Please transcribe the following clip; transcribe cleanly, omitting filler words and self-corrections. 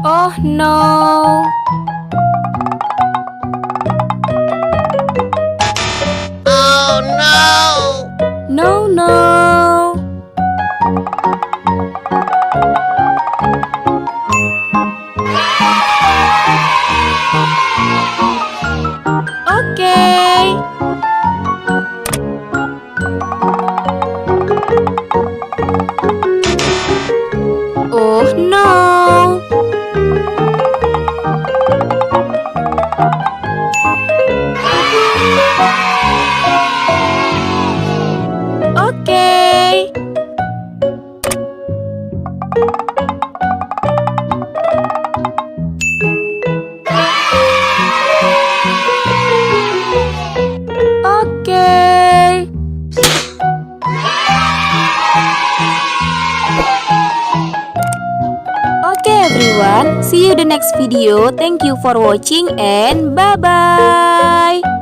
Oh no. Oh no! No, no. Okay. Oh no. Okay. Okay. Okay everyone, see you the next video. Thank you for watching and bye bye.